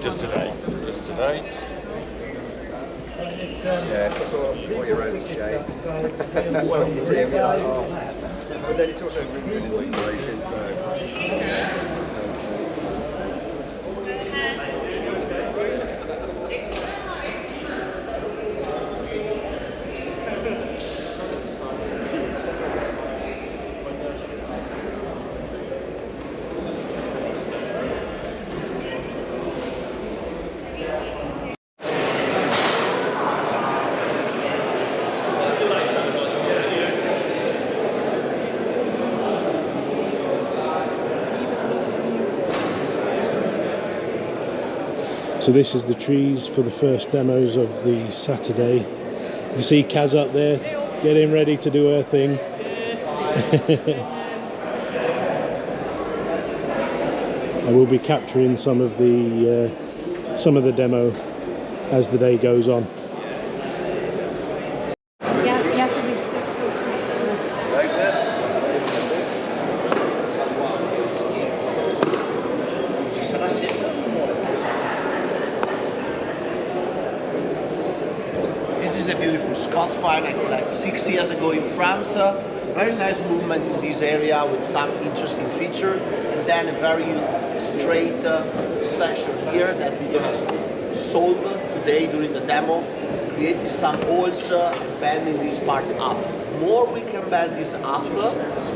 Just today. Just today. Yeah, it's all what your own shape. Well, you see, but then it's also really good in decoration, so. So this is the trees for the first demos of the Saturday. You see Kaz up there getting ready to do her thing. I will be capturing some of the demo as the day goes on. This is a beautiful Scots pine I collected 6 years ago in France. Very nice movement in this area with some interesting feature, and then a very straight section here that we're gonna solve today during the demo. Creating some holes, bending this part up. More we can bend this up,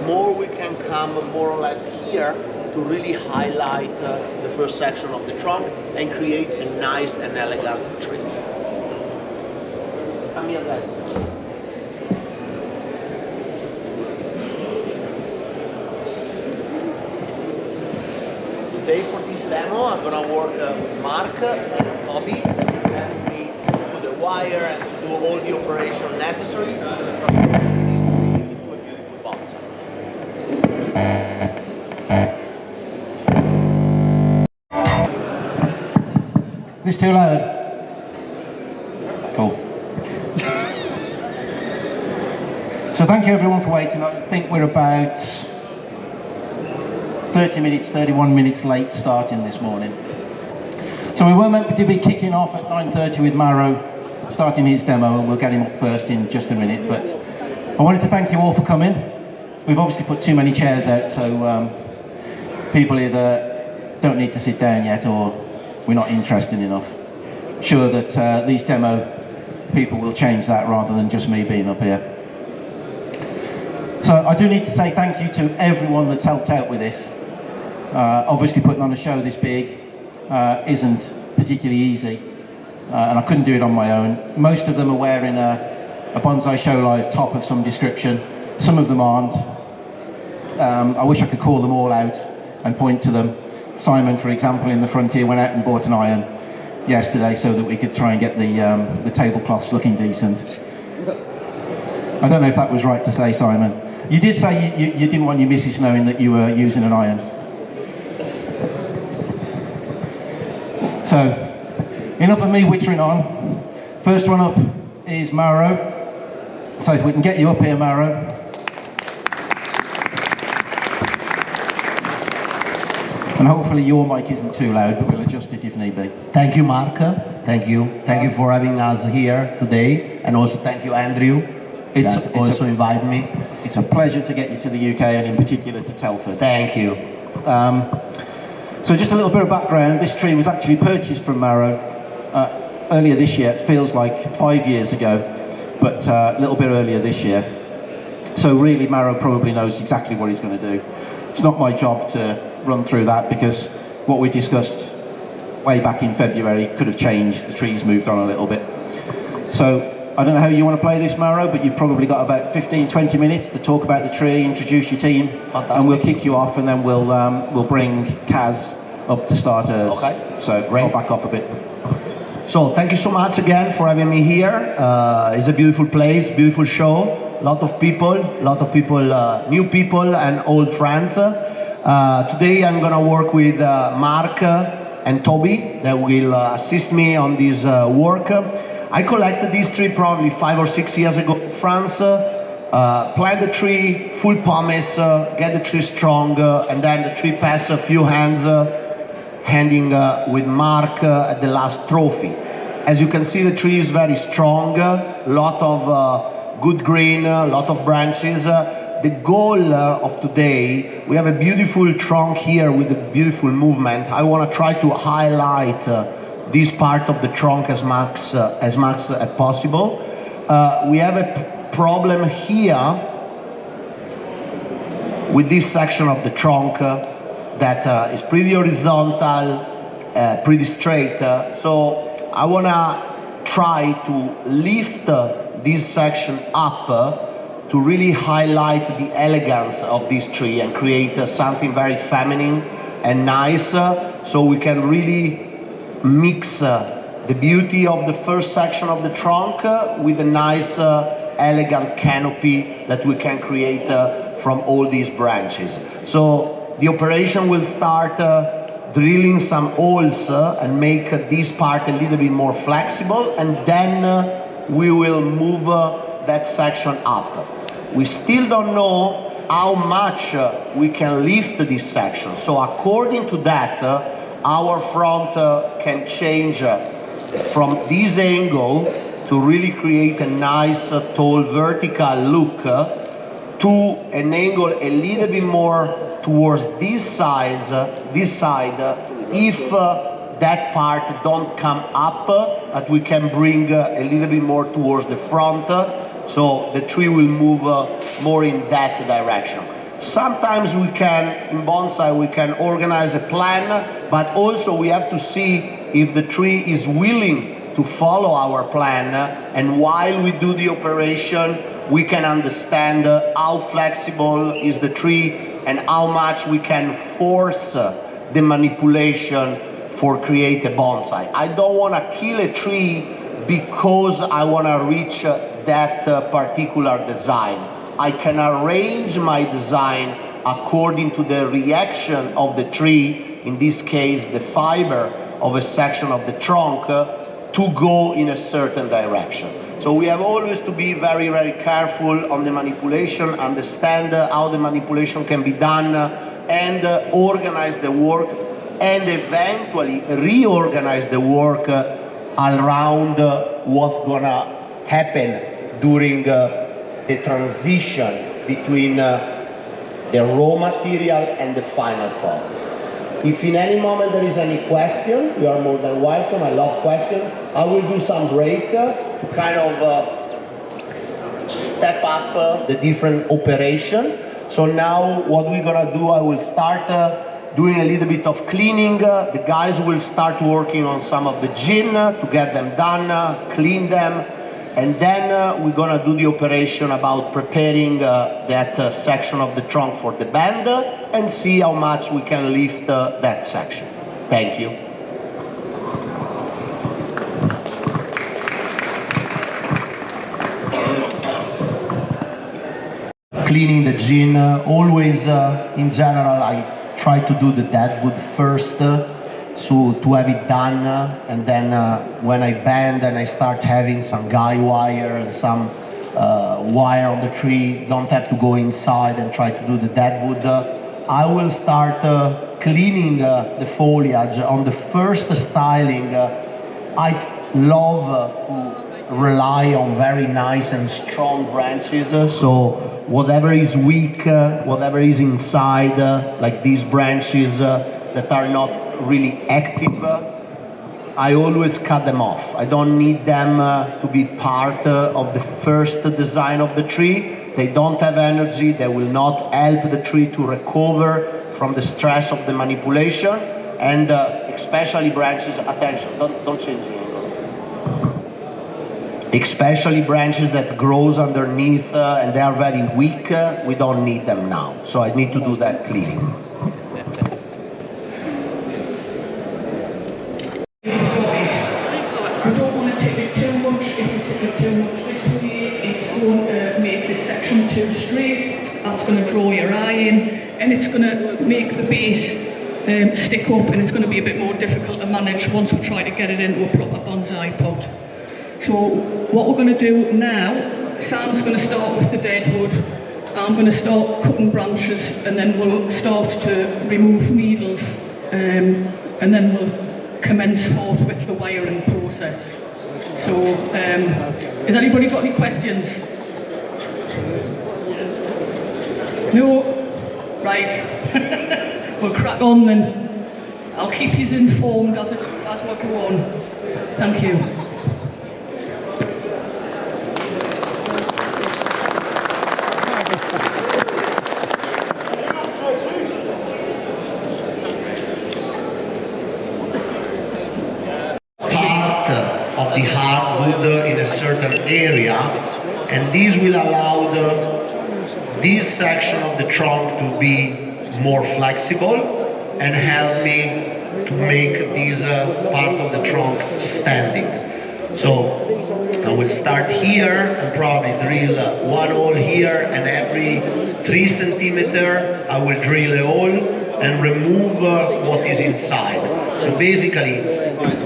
more we can come more or less here to really highlight the first section of the trunk and create a nice and elegant tree. Come here, guys. Today for this demo, I'm gonna work with Mark and Toby that will help me put the wire and do all the operation necessary to transform this tree into a beautiful bonsai. Is this too loud? Cool. So thank you everyone for waiting. I think we're about 31 minutes late starting this morning. So we were meant to be kicking off at 9:30 with Maro, starting his demo, and we'll get him up first in just a minute. But I wanted to thank you all for coming. We've obviously put too many chairs out, so people either don't need to sit down yet or we're not interested enough. I'm sure that these demo people will change that rather than just me being up here. So I do need to say thank you to everyone that's helped out with this. Obviously putting on a show this big isn't particularly easy, and I couldn't do it on my own. Most of them are wearing a Bonsai Show Live top of some description. Some of them aren't. I wish I could call them all out and point to them. Simon, for example, in the front here went out and bought an iron yesterday so that we could try and get the tablecloths looking decent. I don't know if that was right to say, Simon. You did say you didn't want your missus knowing that you were using an iron. So, enough of me wittering on. First one up is Maro. So if we can get you up here, Maro. And hopefully your mic isn't too loud, but we'll adjust it if need be. Thank you, Mark. Thank you. Thank you for having us here today. And also thank you, Andrew. It's also invited me. It's a pleasure to get you to the UK and in particular to Telford. Thank you. So just a little bit of background. This tree was actually purchased from Maro earlier this year. It feels like 5 years ago, but a little bit earlier this year. So really Maro probably knows exactly what he's going to do. It's not my job to run through that because what we discussed way back in February could have changed. The tree's moved on a little bit. So I don't know how you want to play this, Maro, but you've probably got about 15-20 minutes to talk about the tree, introduce your team, and we'll kick you off, and then we'll bring Kaz up to start hers. Okay. So Great. I'll back off a bit. So thank you so much again for having me here. It's a beautiful place, beautiful show. A lot of people, new people and old friends. Today I'm gonna work with Mark and Toby that will assist me on this work. I collected this tree probably 5 or 6 years ago in France. Plant the tree, full pumice, get the tree strong, and then the tree pass a few hands handing with Mark at the last trophy. As you can see, the tree is very strong, lot of good green, lot of branches. The goal of today, we have a beautiful trunk here with a beautiful movement. I want to try to highlight this part of the trunk as much as possible. We have a problem here with this section of the trunk that is pretty horizontal, pretty straight. So I want to try to lift this section up to really highlight the elegance of this tree and create something very feminine and nice, so we can really mix the beauty of the first section of the trunk with a nice elegant canopy that we can create from all these branches. So the operation will start drilling some holes and make this part a little bit more flexible, and then we will move that section up. We still don't know how much we can lift this section. So according to that, our front can change from this angle to really create a nice tall vertical look to an angle a little bit more towards this side if that part don't come up, that we can bring a little bit more towards the front, so the tree will move more in that direction. Sometimes we can, in bonsai, we can organize a plan, but also we have to see if the tree is willing to follow our plan, and while we do the operation, we can understand how flexible is the tree and how much we can force the manipulation for create a bonsai. I don't want to kill a tree because I want to reach that particular design. I can arrange my design according to the reaction of the tree, in this case the fiber of a section of the trunk, to go in a certain direction. So we have always to be very, very careful on the manipulation, understand how the manipulation can be done, and organize the work, and eventually reorganize the work around what's gonna happen during the transition between the raw material and the final product. If in any moment there is any question, you are more than welcome. I love questions. I will do some break to kind of step up the different operation. So now what we're gonna do, I will start doing a little bit of cleaning. The guys will start working on some of the gin to get them done, clean them, and then we're gonna do the operation about preparing that section of the trunk for the band and see how much we can lift that section. Thank you. Cleaning the gin, always in general I try to do the deadwood first, so to have it done, and then when I bend and I start having some guy wire and some wire on the tree, don't have to go inside and try to do the deadwood. I will start cleaning the foliage. On the first styling, I love to rely on very nice and strong branches, so whatever is weak, whatever is inside, like these branches that are not really active, I always cut them off. I don't need them to be part of the first design of the tree. They don't have energy, they will not help the tree to recover from the stress of the manipulation, and especially branches, attention, don't change the angle. Especially branches that grows underneath and they are very weak, we don't need them now. So I need to do that cleaning. You don't want to tip it too much. If you tip it too much this way, it's going to make this section too straight. That's going to draw your eye in, and it's going to make the base stick up, and it's going to be a bit more difficult to manage once we try to get it into a proper bonsai pot. So what we're going to do now, Sam's going to start with the deadwood. I'm going to start cutting branches, and then we'll start to remove needles and then we'll commence forth with the wiring process. So, has anybody got any questions? No? Right. We'll crack on then. I'll keep you informed as we go on. Thank you. Part of the hardwood in a certain area, and this will allow this section of the trunk to be more flexible and help me to make this part of the trunk standing. So I will start here and probably drill one hole here, and every 3 centimeters I will drill a hole and remove what is inside. So basically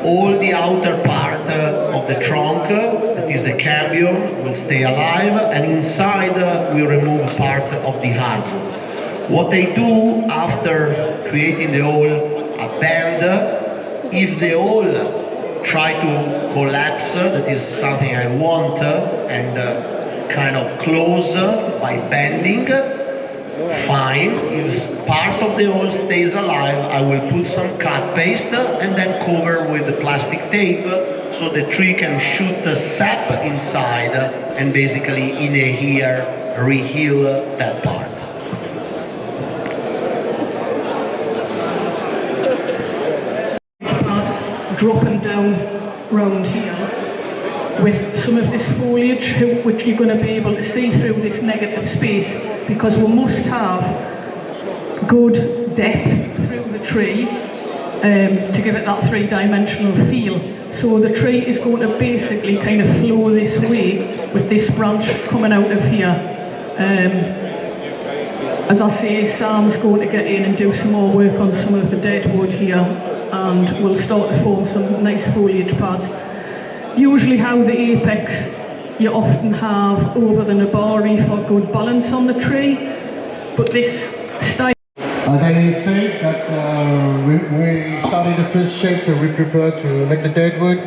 all the outer part of the trunk, that is the cambium, will stay alive, and inside we remove part of the hardwood. What I do after creating the hole, a bend, if the hole try to collapse, that is something I want, and kind of close by bending, fine. If part of the hole stays alive, I will put some cut paste and then cover with the plastic tape so the tree can shoot the sap inside and basically in a year re-heal that part. Dropping down round here with some of this foliage which you're going to be able to see through this negative space, because we must have good depth through the tree to give it that three-dimensional feel. So the tree is going to basically kind of flow this way with this branch coming out of here. As I say, Sam's going to get in and do some more work on some of the dead wood here, and we'll start to form some nice foliage pads. Usually how the apex you often have over the nabari for good balance on the tree, but this style... As I say that we started the first shape, so we prepare to make the dead wood,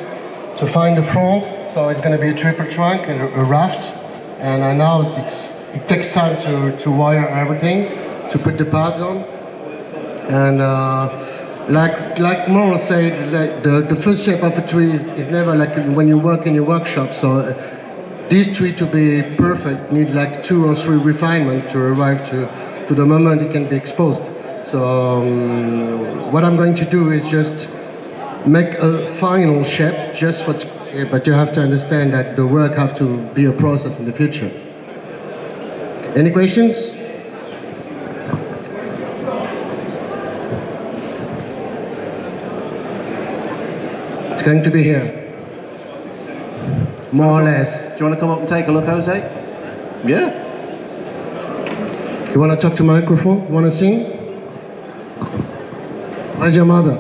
to find the front, so it's going to be a triple trunk and a raft, and now it takes time to wire everything, to put the pads on, and like Moral said, like the first shape of a tree is never like when you work in your workshop. So this tree to be perfect need like 2 or 3 refinements to arrive to the moment it can be exposed. So what I'm going to do is just make a final shape just for but you have to understand that the work have to be a process in the future. Any questions? It's going to be here, more or less. Do you want to come up and take a look, Jose? Yeah. You want to talk to microphone? Want to sing? Where's your mother?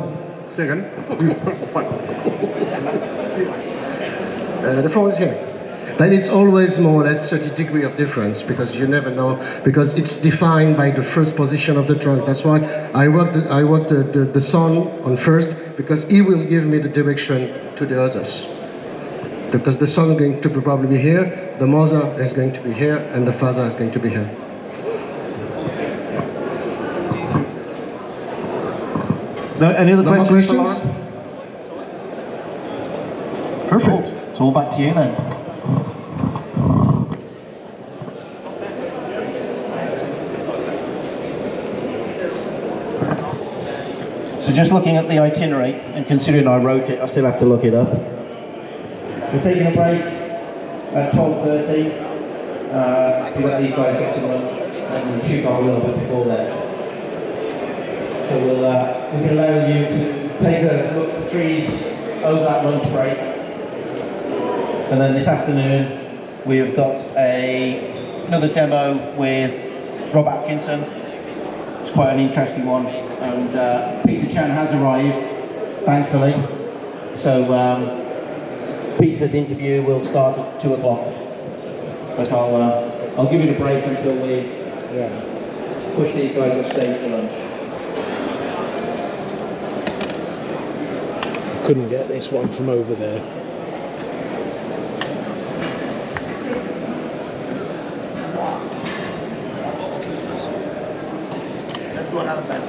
Second. The phone is here. But it's always more or less 30 degrees of difference, because you never know, because it's defined by the first position of the trunk. That's why I work the son on first, because he will give me the direction to the others. Because the son is going to probably be here, the mother is going to be here, and the father is going to be here. No, any other questions? Perfect. Cool. It's all back to you then. So just looking at the itinerary, and considering I wrote it, I still have to look it up. We're taking a break at 12:30 to let these guys get some lunch, and we'll shoot on a little bit before then. So we can allow you to take a look at the trees over that lunch break. And then this afternoon we have got another demo with Rob Atkinson. It's quite an interesting one, and Peter Chan has arrived, thankfully. So Peter's interview will start at 2 o'clock. But I'll give you the break until we push these guys off stage for lunch. Couldn't get this one from over there. Let's go another time.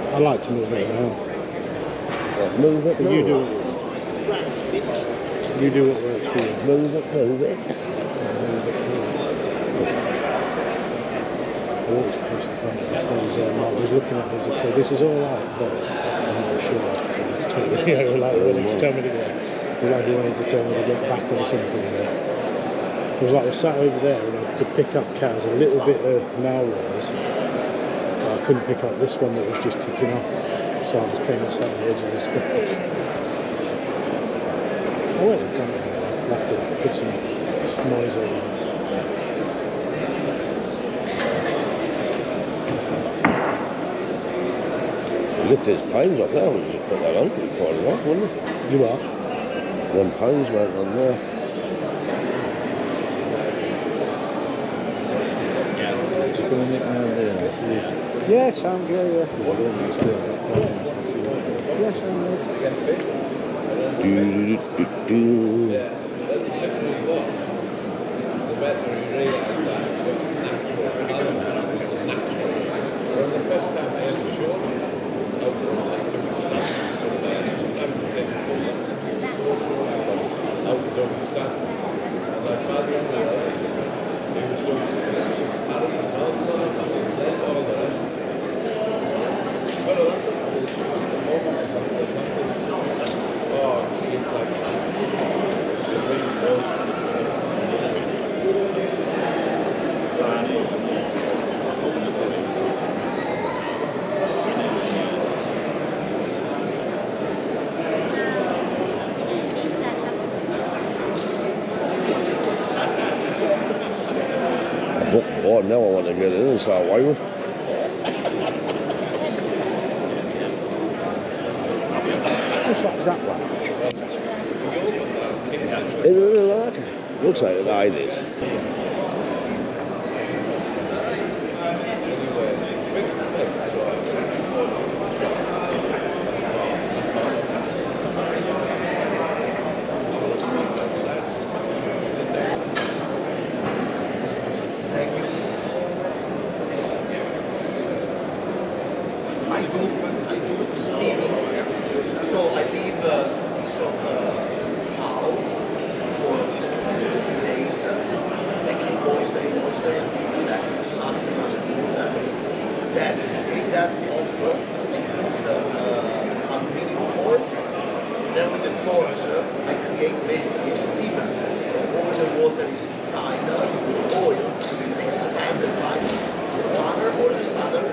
I like to move it around. Move it, But you do what works for you. move it, move it. I always post the front of this. Mark was looking at this and said, this is all right, but I'm not sure. Like he wanted to tell me to get back or something. It was like I sat over there and I could pick up Kaz a little bit of Malrose, but I couldn't pick up this one that was just kicking off. So I just came and sat on the edge of the stairs. I went in front of it. I'll have to put some noise over this. Lift his pines off there, we'll just put that on before it off, wouldn't it? You are? Them pines went on there. Just going to nip around there and see. Yeah, sound good, yeah. Yeah, sound good. Do, do, do, do. The better you realise that it's got natural talent, it's natural. When the first time they had a show, I would like to withstand stuff like that. Sometimes it takes a full lot to do the show. I would understand. And like by the end of the lesson, he was going to slip some parries and all sorts of things, all the rest. Well, that's a the moment that's happening. Oh, it's like the big boss. Oh, now I want to get in and start waving. Looks like that one. Is it really like? Looks like it, I did. I do steaming. So I leave a piece of cow for 3 days. They keep moisture, and then sun must be then take that off and put the aluminum foil. Then with the torch, I create basically a steamer. So all the water is inside the oil. You can expand the fire, the water or the southern.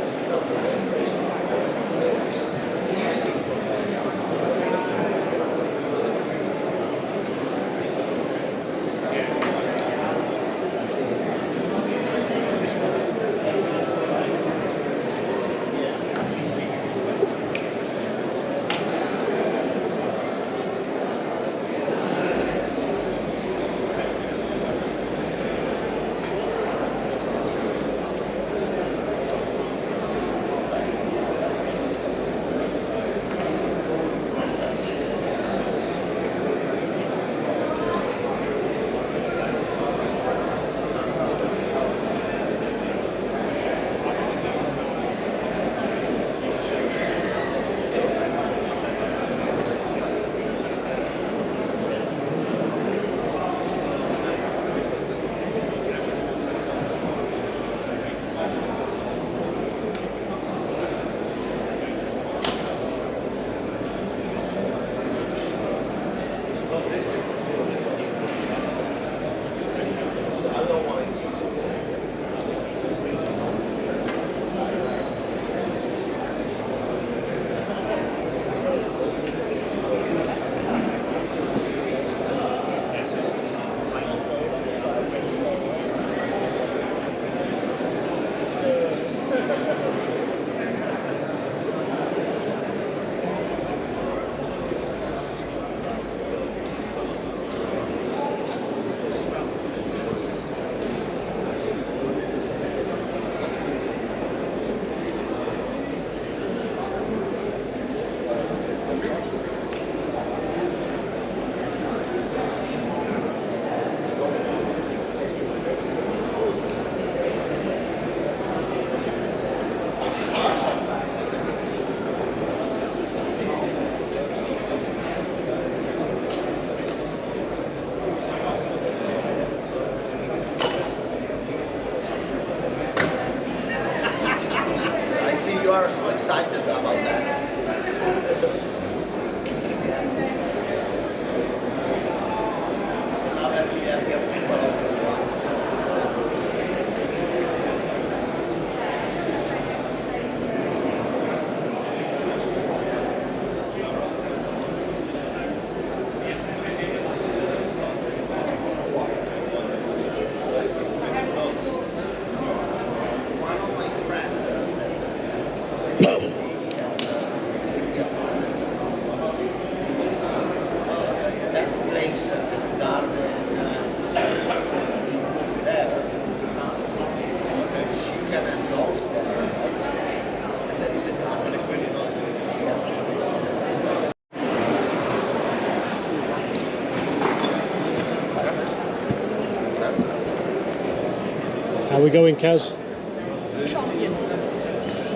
we going, Kaz?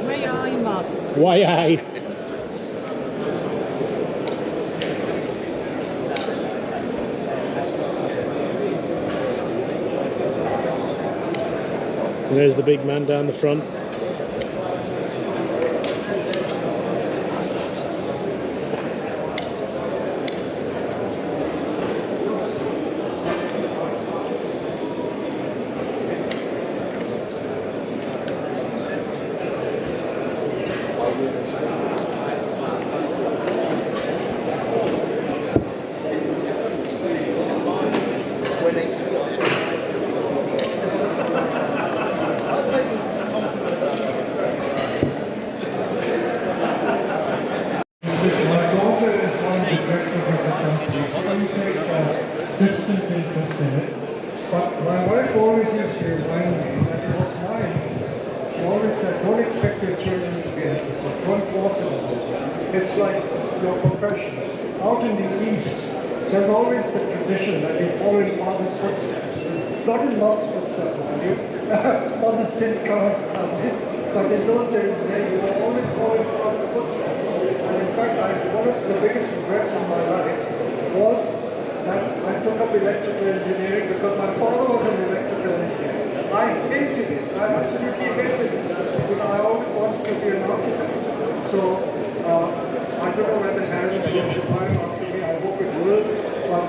Where are you, Mark? Why aye? There's the big man down the front. Distant interest in it, but my wife always used to remind me that it was mine. She always said, don't expect your children to be interested, don't force them. It's like your profession. Out in the East, there's always the tradition that you follow in father's footsteps. Not in Lot's footsteps, are you? Fathers didn't come, but in those days, you were always following father's footsteps. And in fact, one of the biggest regrets in my life was that I took up electrical engineering because my father was an electrical engineer. I hated it. I absolutely hated it. Because I always wanted to be an architect. So, I don't know whether Harry should buy after me. I hope it will. But,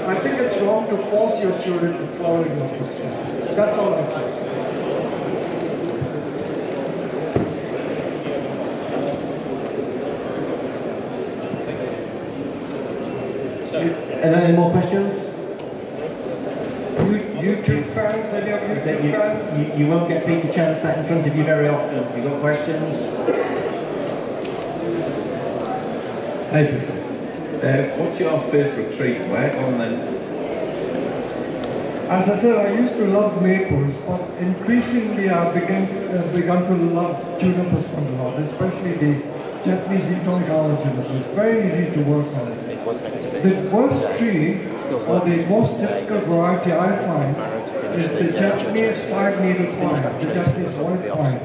I think it's wrong to force your children to follow your footsteps. That's all I say. Are there any more questions? YouTube fans, any of YouTube fans? You won't get Peter Chan sat in front of you very often. Have you got questions? Hi, Peter. What's your favourite tree to work on then? As I said, I used to love maples, but increasingly I've begun to love junipers a lot, especially the Japanese Itogawa junipers. It's very easy to work on. The worst tree, or the most difficult variety I find, is the Japanese 5-needle pine, the Japanese white pine.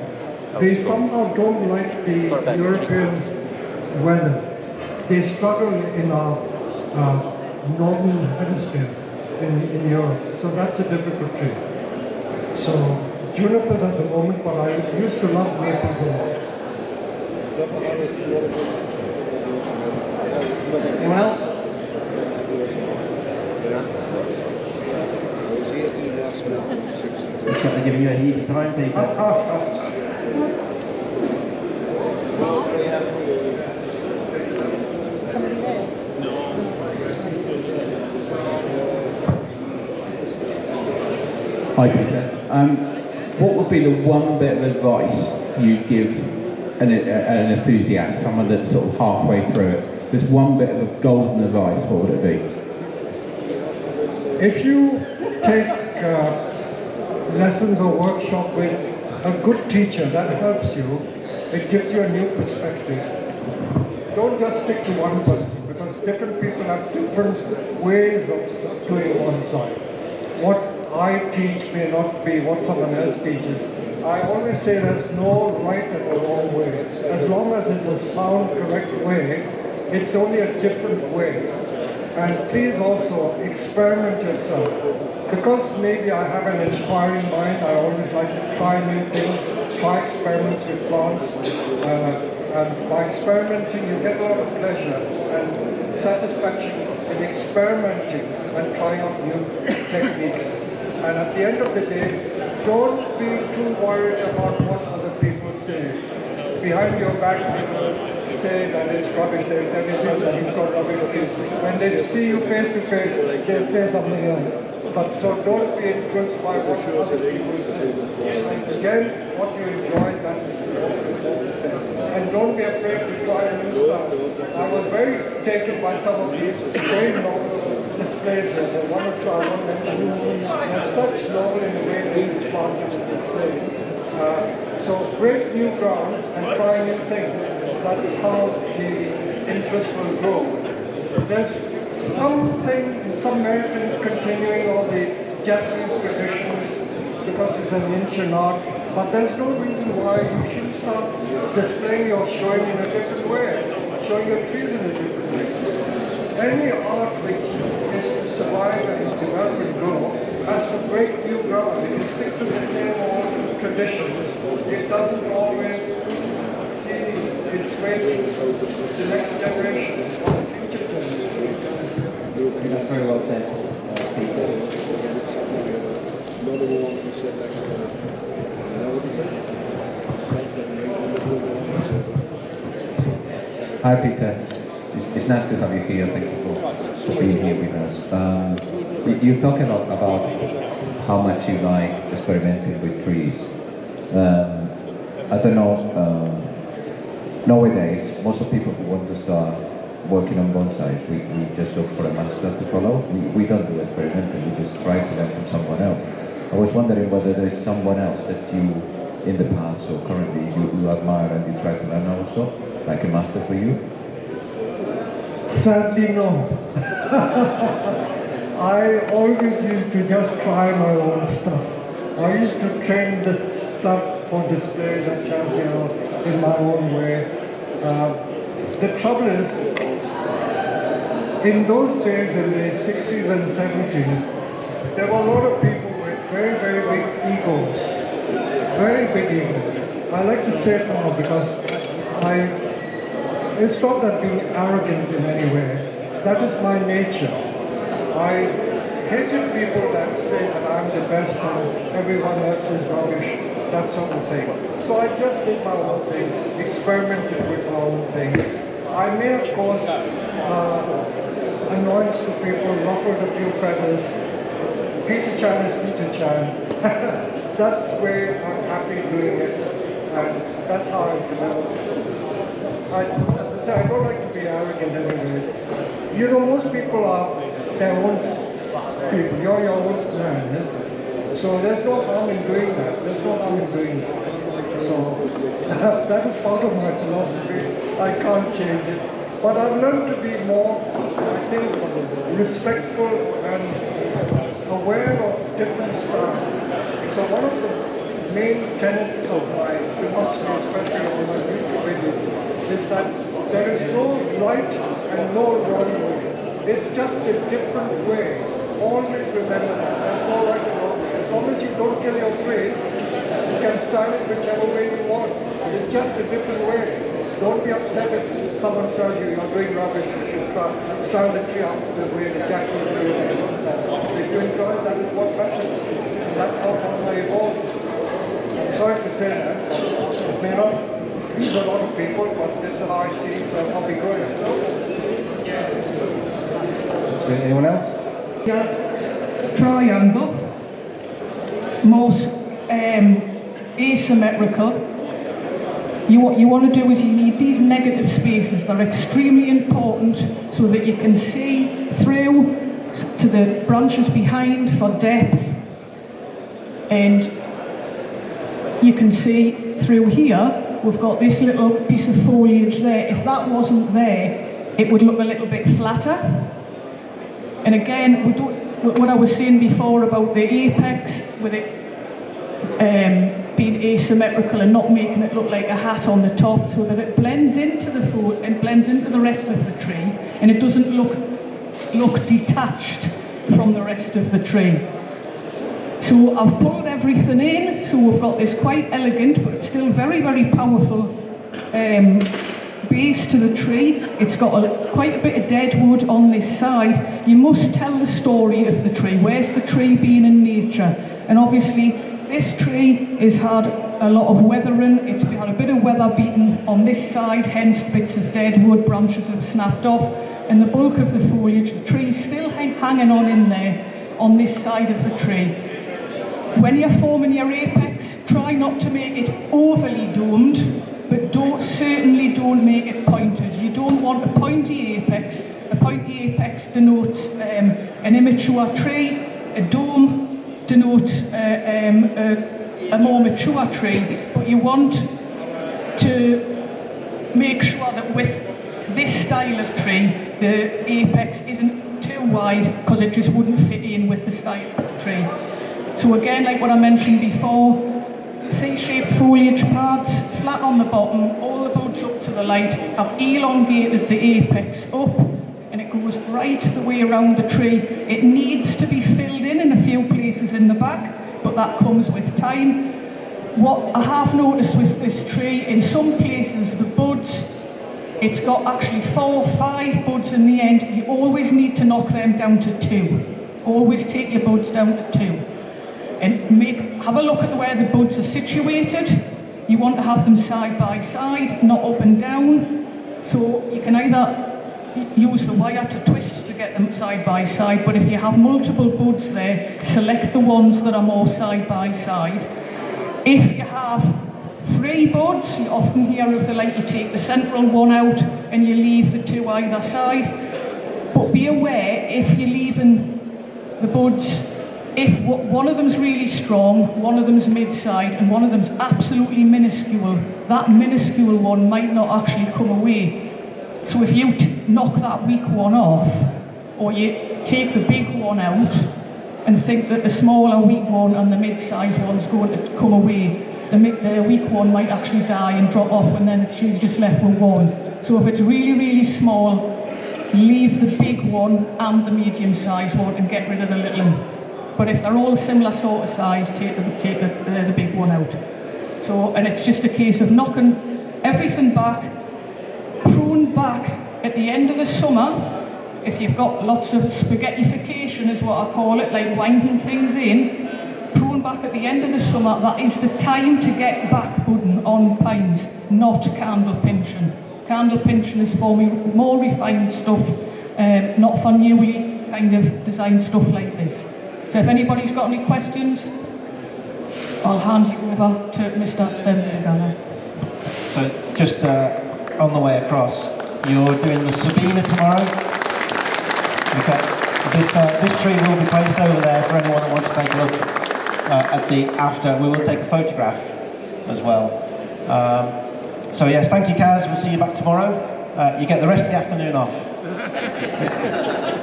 They somehow don't like the European weather. They struggle in our northern hemisphere in Europe, so that's a difficult tree. So junipers at the moment, but I used to love maples a lot. Anyone else? I'm certainly giving you an easy time, Peter. Hi, Peter. What would be the one bit of advice you'd give an enthusiast, someone that's sort of halfway through it? There's one bit of golden advice, what would it be? If you take lessons or workshop with a good teacher, that helps you. It gives you a new perspective. Don't just stick to one person, because different people have different ways of doing bonsai. What I teach may not be what someone else teaches. I always say there's no right and no wrong way. As long as it's a sound, correct way, it's only a different way. And please also experiment yourself. Because maybe I have an inspiring mind, I always like to try new things, try experiments with plants. And by experimenting, you get a lot of pleasure and satisfaction in experimenting and trying out new techniques. And at the end of the day, don't be too worried about what other people say. Behind your back, people say that it's rubbish, there's everything that you've got rubbish. When they see you face to face, they'll say something else. But so don't be influenced by what other people say. Again, what you enjoy, that is and don't be afraid to try new stuff. I was very taken by some of these very novel displays. One or two I won't mention. They're such novel in the way these plants are displayed. So break new ground and try new things. That's how the interest will grow. There's something, some Americans continuing all the Japanese traditions, because it's an ancient art, but there's no reason why you should start displaying or showing in a different way, showing your trees in a different way. Any art which is to survive and develop and grow has to break new ground. If you stick to the same old traditions, it doesn't always see its way to the next generation or the future generation. That's very well said, Peter. Hi Peter, it's nice to have you here. Thank you for being here with us. You talk a lot about how much you like experimenting with trees. I don't know, nowadays most of people who want to start working on bonsai, we just look for a master to follow. We don't do experimenting, we just try to learn from someone else. I was wondering whether there's someone else that you, in the past or currently, you admire and you try to learn also, like a master for you? Sadly, no. I always used to just try my own stuff. I used to train the stuff for displays at Chelsea in my own way. The trouble is, in those days, in the 60s and 70s, there were a lot of people with very, very big egos. Very big egos. I like to say it now because it's not that being arrogant in any way. That is my nature. I hated people that say that I'm the best and everyone else is rubbish, that sort of thing. So I just did my own thing, experimented with my own thing. I may have caused annoyance to people, ruffled a few feathers. Peter Chan is Peter Chan. That's the way I'm happy doing it, and that's how I developed it. I don't like to be arrogant anyway. You know, most people are their own people. You're your own man. So there's no harm in doing that. There's no harm in doing that. So that is part of my philosophy. I can't change it. But I've learned to be more, I think, respectful and aware of different styles. So one of the main tenets of my philosophy, especially on my YouTube videos, is that there is no right and no wrong way. It's just a different way. Always remember that. There's no right and wrong way. As long as you don't kill your tree, you can style it whichever way you want. It's just a different way. Don't be upset if someone tells you you're doing rubbish. You should style the tree up the way the jackal is doing it. If you enjoy it, that is what matters. That's how I evolved. I'm sorry to say that. It may not please a lot of people, but this is how I see how we grow it. Anyone else? Yeah, triangle, most asymmetrical. What you want to do is you need these negative spaces. They're extremely important so that you can see through to the branches behind for depth, and you can see through here. We've got this little piece of foliage there. If that wasn't there, it would look a little bit flatter. And again, what I was saying before about the apex, with it being asymmetrical and not making it look like a hat on the top, so that it blends into the rest of the tree, and it doesn't look detached from the rest of the tree. So I've pulled everything in, so we've got this quite elegant but still very, very powerful base to the tree. It's got quite a bit of dead wood on this side. You must tell the story of the tree. Where's the tree been in nature? And obviously this tree has had a lot of weathering. It's had a bit of weather beaten on this side, hence bits of dead wood, branches have snapped off, and the bulk of the foliage, the tree is still hanging on in there on this side of the tree. When you're forming your apex, try not to make it overly domed, but certainly don't make it pointed. You don't want a pointy apex. A pointy apex denotes an immature tree. A dome denotes a more mature tree. But you want to make sure that with this style of tree, the apex isn't too wide, because it just wouldn't fit in with the style of the tree. So again, like what I mentioned before, C-shaped foliage pads, flat on the bottom, all the buds up to the light. I've elongated the apex up, and it goes right the way around the tree. It needs to be filled in a few places in the back, but that comes with time. What I have noticed with this tree, in some places the buds, it's got actually 4 or 5 buds in the end. You always need to knock them down to 2. Always take your buds down to 2. And have a look at where the buds are situated. You want to have them side by side, not up and down. So you can either use the wire to twist to get them side by side, but if you have multiple buds there, select the ones that are more side by side. If you have 3 buds, you often hear of the like you take the central one out and you leave the 2 either side. But be aware, if you're leaving the buds, if one of them's really strong, one of them's mid-side, and one of them's absolutely minuscule, that minuscule one might not actually come away. So if you knock that weak one off, or you take the big one out, and think that the smaller weak one and the mid-sized one's going to come away, the weak one might actually die and drop off, and then you're just left with one. So if it's really, really small, leave the big one and the medium-sized one and get rid of the little one. But if they're all similar sort of size, take the big one out. So, and it's just a case of knocking everything back, prune back at the end of the summer. If you've got lots of spaghettification is what I call it, like winding things in, prune back at the end of the summer. That is the time to get back budding on pines, not candle pinching. Candle pinching is for more refined stuff, not for newly kind of designed stuff like this. So if anybody's got any questions, I'll hand you over to Mr. Stenberg. So just on the way across, you're doing the Sabina tomorrow? Okay, this tree will be placed over there for anyone that wants to take a look at the after. We will take a photograph as well. So yes, thank you Kaz, we'll see you back tomorrow. You get the rest of the afternoon off.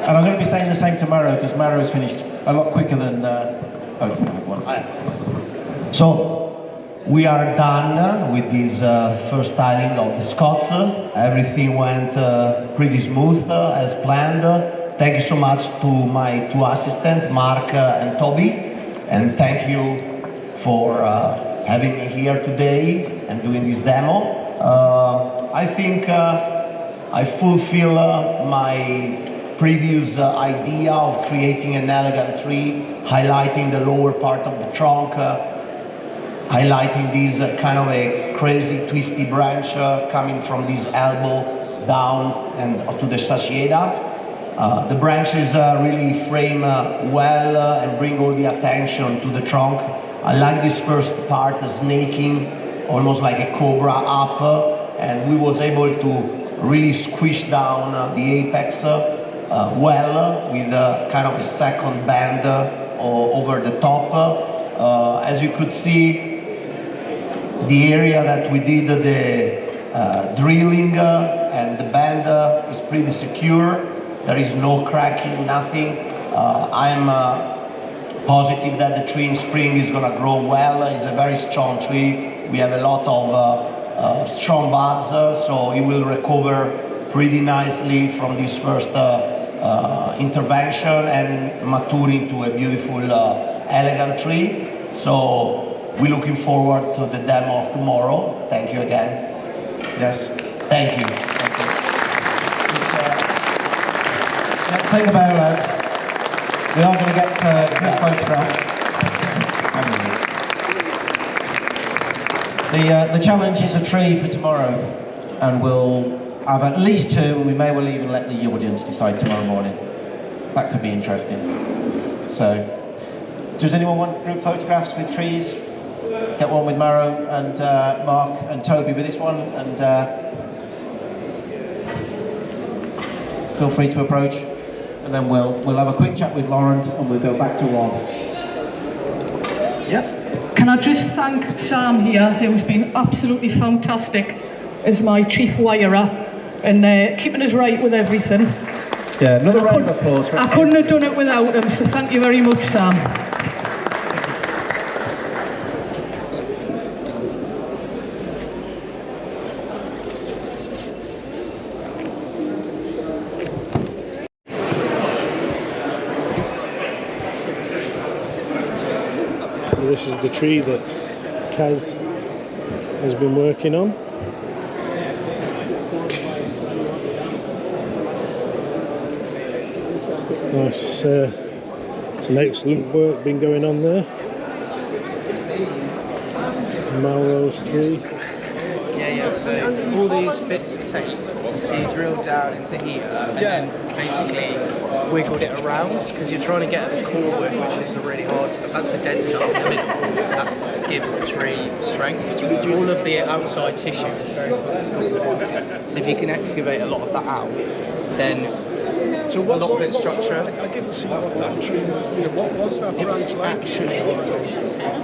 And I'm going to be saying the same to Maro, because Maro is finished a lot quicker than both of them. So we are done with this first styling of the Scots. Everything went pretty smooth as planned. Thank you so much to my 2 assistants, Mark and Toby, and thank you for having me here today and doing this demo. I think I fulfill my previous idea of creating an elegant tree, highlighting the lower part of the trunk, highlighting this kind of a crazy twisty branch coming from this elbow down and to the saccieda. The branches really frame well and bring all the attention to the trunk. I like this first part, the snaking, almost like a cobra up, and we was able to really squish down the apex well with kind of a second band over the top. As you could see, the area that we did the drilling and the band is pretty secure. There is no cracking, nothing. I'm positive that the tree in spring is going to grow well. It's a very strong tree. We have a lot of strong buds, so it will recover pretty nicely from this first intervention and mature into a beautiful, elegant tree. So we're looking forward to the demo of tomorrow. Thank you again. Yes, thank you. Thank you. Let's take a bow, lads. We are going to get good photographs. The challenge is a tree for tomorrow, and we'll have at least 2. We may well even let the audience decide tomorrow morning. That could be interesting. So, does anyone want group photographs with trees? Get one with Maro and Mark and Toby with this one, and feel free to approach. And then we'll have a quick chat with Laurent, and we'll go back to Ron. Yep. Can I just thank Sam here, who's been absolutely fantastic as my chief wirer, and keeping us right with everything. Yeah, another round of applause. I couldn't have done it without him, so thank you very much, Sam. this is the tree that Kaz has been working on. Nice, some excellent work been going on there. Melrose tree. Yeah, so all these bits of tape, you drilled down into here and then basically wiggled it around because you're trying to get at the core wood, which is the really hard stuff. That's the dead stuff in the middle, so that gives the tree strength. All of the outside tissue is very flexible. So if you can excavate a lot of that out, then so a lot of its structure. I didn't see that tree. What was that branch like?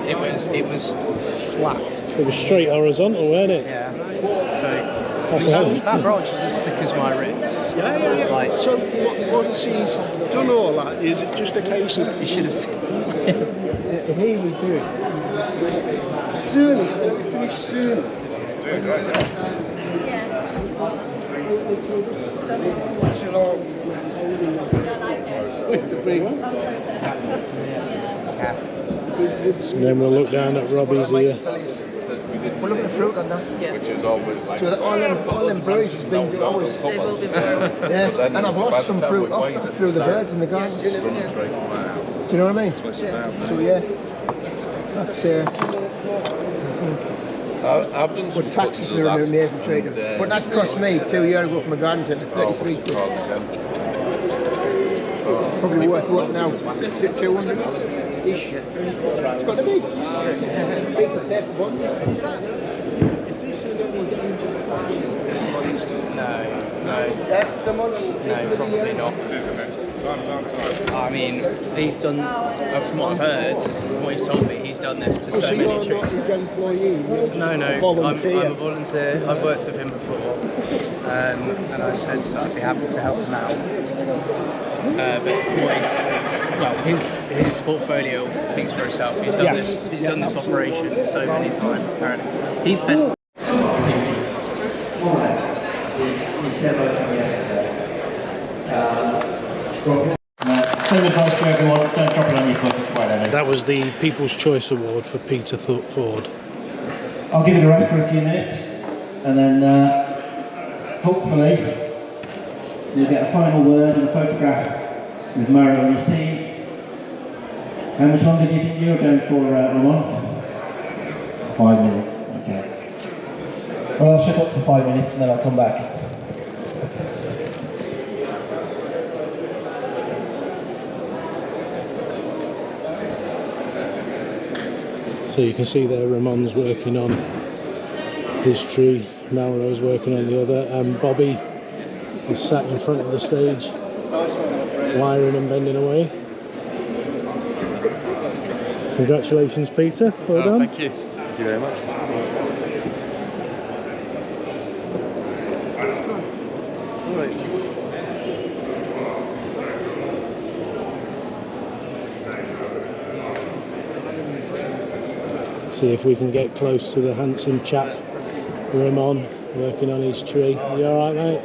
It was flat. It was straight horizontal, wasn't it? Yeah. So That branch is as thick as my wrist. Yeah. Like, so once he's done all that, is it just a case of... You should have seen. He was doing soon, he's going to finish soon. And then we'll look down at Robbie's here. Well, look at the fruit on that. Yeah. Which is always like... So that all them birds has been flowers. They will be flowers. Yeah, and I've lost some fruit off through the birds in the garden. Do you know what I mean? So yeah, that's I've done some what taxes are an amazing trade. But that cost me 2 years ago from a garden centre, 33 quid. Probably worth what now? 200-ish. It's got to be. Big paper buttons. Is this a little No. That's the one. No, probably not. isn't it? Time. I mean, he's done, from what I've heard, what he's told me, he's done this to so many trees. His employee. No, I'm a volunteer. I've worked with him before, and I said that I'd be happy to help him out. But from what his portfolio speaks for itself. He's done He's done this operation so many times. Apparently, he's spent. Same advice to everyone, don't drop it on your foot, it's quite heavy. That was the People's Choice Award for Peter Ford. I'll give it a rest for a few minutes, and then hopefully we'll get a final word and a photograph with Mario and his team. How much longer do you think you're going for, Ramon? 5 minutes, okay. Well, I'll shut up for 5 minutes and then I'll come back. So you can see there Ramon's working on his tree, Malro's working on the other, and Bobby is sat in front of the stage, wiring and bending away. Congratulations, Peter. Well done. Thank you. Thank you very much. See if we can get close to the handsome chap, Ramon, working on his tree. You alright, mate?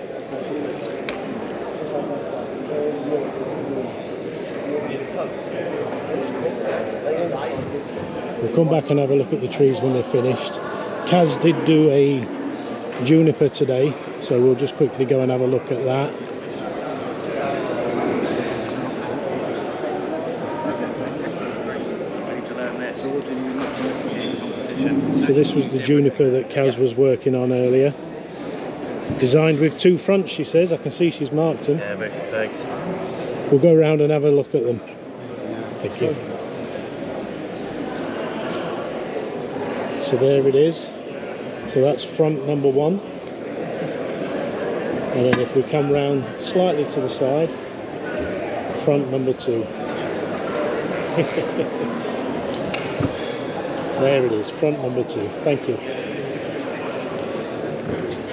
We'll come back and have a look at the trees when they're finished. Kaz did do a juniper today, so we'll just quickly go and have a look at that. So this was the juniper that Kaz was working on earlier. Designed with 2 fronts, she says. I can see she's marked them. Yeah, both the pegs. We'll go around and have a look at them. Thank you. So there it is. So that's front number 1. And then if we come round slightly to the side, front number 2. There it is, front number 2. Thank you.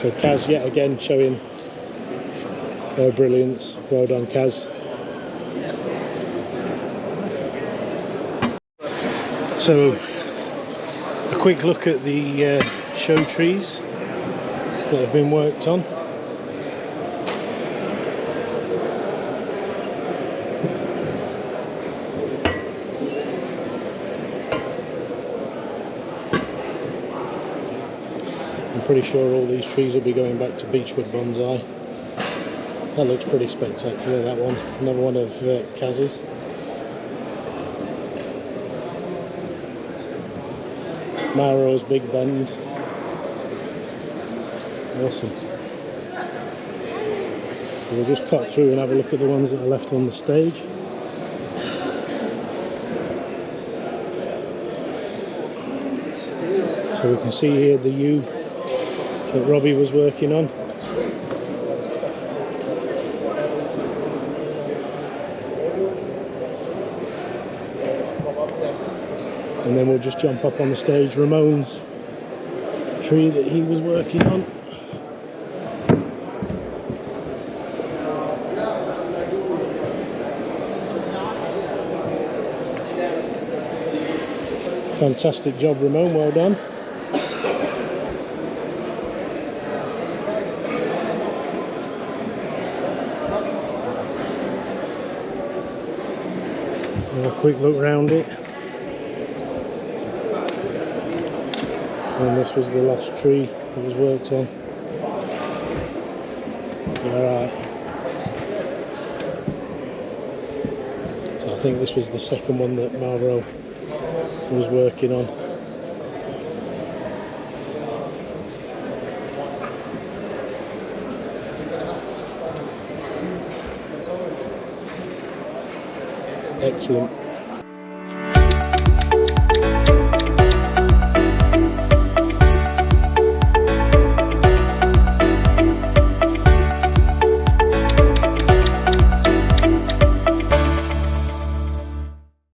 So Kaz yet again showing her brilliance. Well done, Kaz. So a quick look at the show trees that have been worked on. pretty sure all these trees will be going back to Beechwood Bonsai. That looks pretty spectacular, that one. Another one of Kaz's. Mauro's Big Bend. Awesome. So we'll just cut through and have a look at the ones that are left on the stage. So we can see here the U that Robbie was working on. And then we'll just jump up on the stage, Ramon's tree that he was working on. Fantastic job, Ramon, well done. Have a quick look around it. And this was the last tree that was worked on. Alright. So I think this was the second one that Mauro was working on. Excellent.